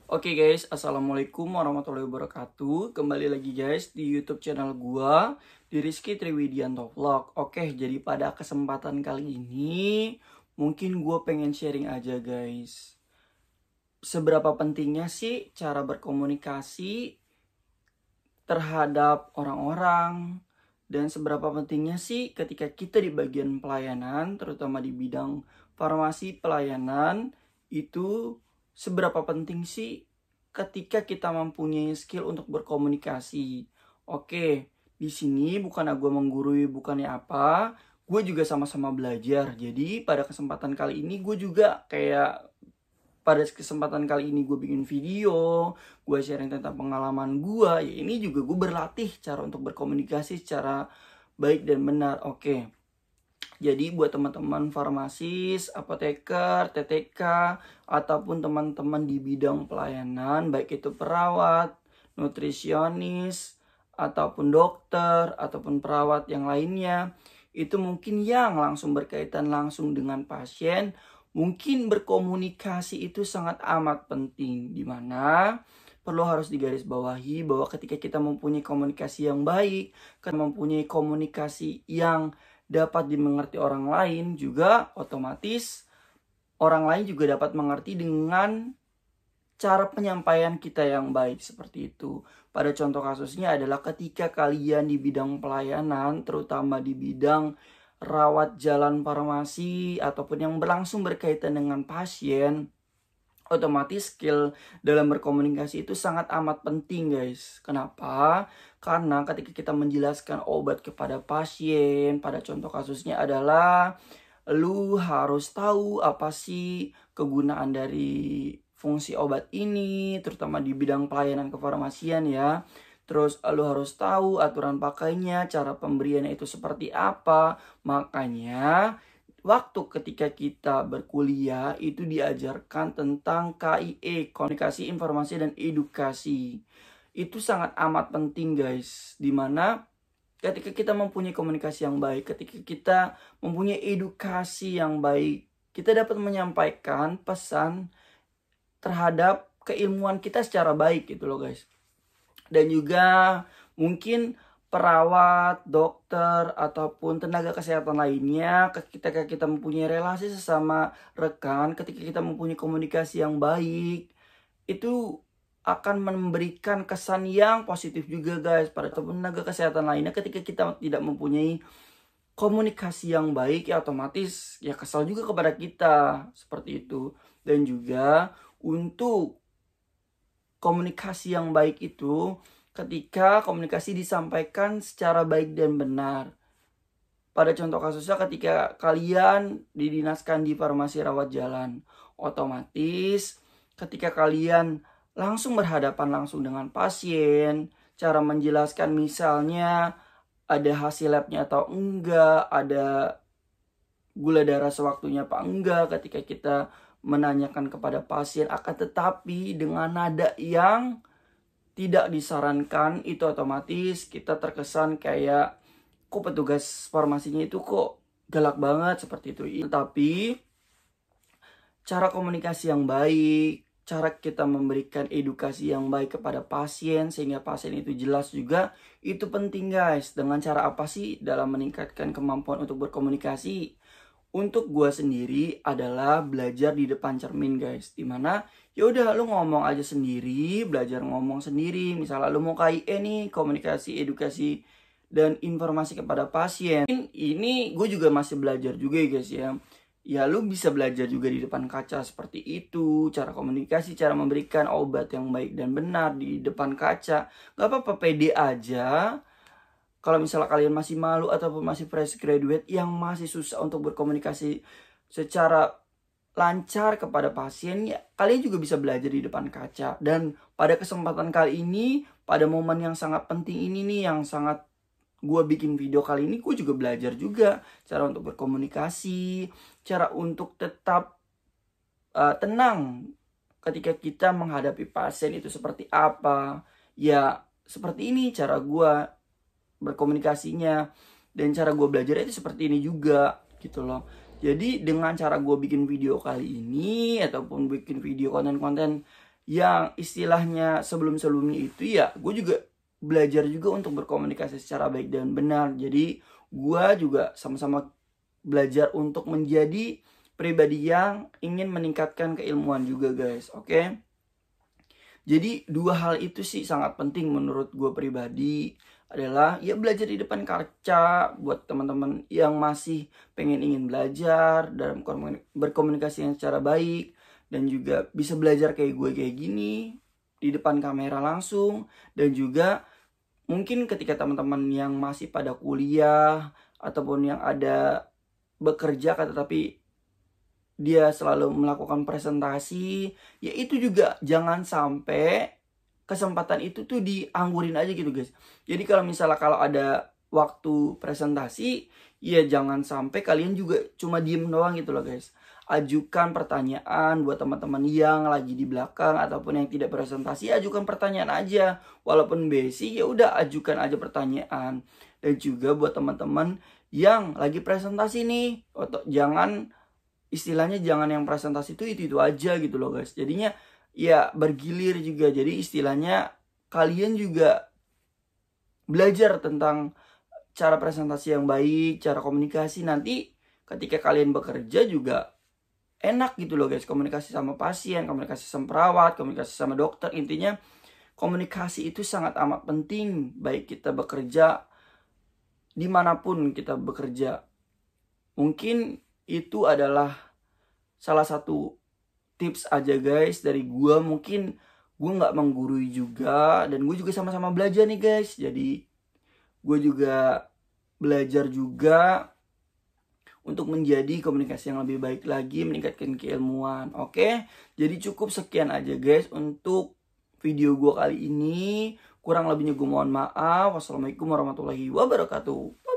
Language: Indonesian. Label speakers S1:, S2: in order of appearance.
S1: Oke guys, assalamualaikum warahmatullahi wabarakatuh. Kembali lagi guys di YouTube channel gua di Rizky Triwidianto Vlog. Oke, jadi pada kesempatan kali ini mungkin gua pengen sharing aja guys. Seberapa pentingnya sih cara berkomunikasi terhadap orang-orang, dan seberapa pentingnya sih ketika kita di bagian pelayanan, terutama di bidang farmasi pelayanan, itu seberapa penting sih ketika kita mempunyai skill untuk berkomunikasi. Oke, di sini bukan gue menggurui, bukannya apa, gue juga sama-sama belajar. Jadi pada kesempatan kali ini gue juga pada kesempatan kali ini gue bikin video, gue sharing tentang pengalaman gue. Ya ini juga gue berlatih cara untuk berkomunikasi secara baik dan benar. Oke. Jadi buat teman-teman farmasis, apoteker, TTK, ataupun teman-teman di bidang pelayanan, baik itu perawat, nutrisionis, ataupun dokter, ataupun perawat yang lainnya, itu mungkin yang langsung berkaitan langsung dengan pasien, mungkin berkomunikasi itu sangat amat penting, di mana perlu harus digarisbawahi bahwa ketika kita mempunyai komunikasi yang baik, mempunyai komunikasi yang dapat dimengerti orang lain, juga otomatis orang lain juga dapat mengerti dengan cara penyampaian kita yang baik seperti itu. Pada contoh kasusnya adalah ketika kalian di bidang pelayanan, terutama di bidang rawat jalan farmasi ataupun yang berlangsung berkaitan dengan pasien, otomatis skill dalam berkomunikasi itu sangat amat penting guys. Kenapa? Karena ketika kita menjelaskan obat kepada pasien, pada contoh kasusnya adalah lu harus tahu apa sih kegunaan dari fungsi obat ini, terutama di bidang pelayanan kefarmasian ya. Terus lu harus tahu aturan pakainya, cara pemberiannya itu seperti apa. Makanya waktu ketika kita berkuliah itu diajarkan tentang KIE, Komunikasi, Informasi, dan Edukasi. Itu sangat amat penting guys. Dimana ketika kita mempunyai komunikasi yang baik, ketika kita mempunyai edukasi yang baik, kita dapat menyampaikan pesan terhadap keilmuan kita secara baik gitu loh guys. Dan juga mungkin perawat, dokter, ataupun tenaga kesehatan lainnya, ketika kita mempunyai relasi sesama rekan, ketika kita mempunyai komunikasi yang baik, itu akan memberikan kesan yang positif juga guys pada tenaga kesehatan lainnya. Ketika kita tidak mempunyai komunikasi yang baik, ya otomatis ya kesal juga kepada kita seperti itu. Dan juga untuk komunikasi yang baik itu ketika komunikasi disampaikan secara baik dan benar. Pada contoh kasusnya ketika kalian didinaskan di farmasi rawat jalan, otomatis ketika kalian langsung berhadapan langsung dengan pasien, cara menjelaskan misalnya ada hasil labnya atau enggak, ada gula darah sewaktunya apa enggak, ketika kita menanyakan kepada pasien, akan tetapi dengan nada yang tidak disarankan, itu otomatis kita terkesan kayak kok petugas farmasinya itu kok galak banget seperti itu. Tetapi cara komunikasi yang baik, cara kita memberikan edukasi yang baik kepada pasien sehingga pasien itu jelas juga, itu penting guys. Dengan cara apa sih dalam meningkatkan kemampuan untuk berkomunikasi? Untuk gue sendiri adalah belajar di depan cermin guys. Dimana ya udah lu ngomong aja sendiri, belajar ngomong sendiri. Misalnya lu mau KIE nih, komunikasi, edukasi, dan informasi kepada pasien. Ini gue juga masih belajar juga guys ya. Ya lu bisa belajar juga di depan kaca seperti itu. Cara komunikasi, cara memberikan obat yang baik dan benar di depan kaca. Gak apa-apa, pede aja. Kalau misalnya kalian masih malu ataupun masih fresh graduate yang masih susah untuk berkomunikasi secara lancar kepada pasien, ya kalian juga bisa belajar di depan kaca. Dan pada kesempatan kali ini, pada momen yang sangat penting ini nih, yang sangat gue bikin video kali ini, gue juga belajar juga cara untuk berkomunikasi, cara untuk tetap tenang ketika kita menghadapi pasien itu seperti apa. Ya seperti ini cara gue berkomunikasinya, dan cara gue belajar itu seperti ini juga gitu loh. Jadi dengan cara gue bikin video kali ini ataupun bikin video konten-konten yang istilahnya sebelum-sebelumnya itu ya gue juga belajar juga untuk berkomunikasi secara baik dan benar. Jadi gue juga sama-sama belajar untuk menjadi pribadi yang ingin meningkatkan keilmuan juga guys. Oke. Jadi dua hal itu sih sangat penting menurut gue pribadi, adalah ya belajar di depan kaca buat teman-teman yang masih ingin belajar dalam berkomunikasi yang secara baik, dan juga bisa belajar kayak gue kayak gini di depan kamera langsung. Dan juga mungkin ketika teman-teman yang masih pada kuliah ataupun yang ada bekerja tetapi dia selalu melakukan presentasi, ya itu juga jangan sampai kesempatan itu tuh dianggurin aja gitu guys. Jadi kalau misalnya kalau ada waktu presentasi, ya jangan sampai kalian juga cuma diem doang gitu loh guys. Ajukan pertanyaan buat teman-teman yang lagi di belakang ataupun yang tidak presentasi, ajukan pertanyaan aja. Walaupun basic ya udah ajukan aja pertanyaan. Dan juga buat teman-teman yang lagi presentasi nih, jangan istilahnya jangan yang presentasi itu aja gitu loh guys. Jadinya ya bergilir juga. Jadi istilahnya kalian juga belajar tentang cara presentasi yang baik, cara komunikasi. Nanti ketika kalian bekerja juga enak gitu loh guys. Komunikasi sama pasien, komunikasi sama perawat, komunikasi sama dokter. Intinya komunikasi itu sangat amat penting, baik kita bekerja dimanapun kita bekerja. Mungkin itu adalah salah satu tips aja guys dari gue. Mungkin gue nggak menggurui juga, dan gue juga sama-sama belajar nih guys. Jadi gue juga belajar juga untuk menjadi komunikasi yang lebih baik lagi, meningkatkan keilmuan. Oke, jadi cukup sekian aja guys untuk video gue kali ini. Kurang lebihnya gue mohon maaf. Wassalamualaikum warahmatullahi wabarakatuh.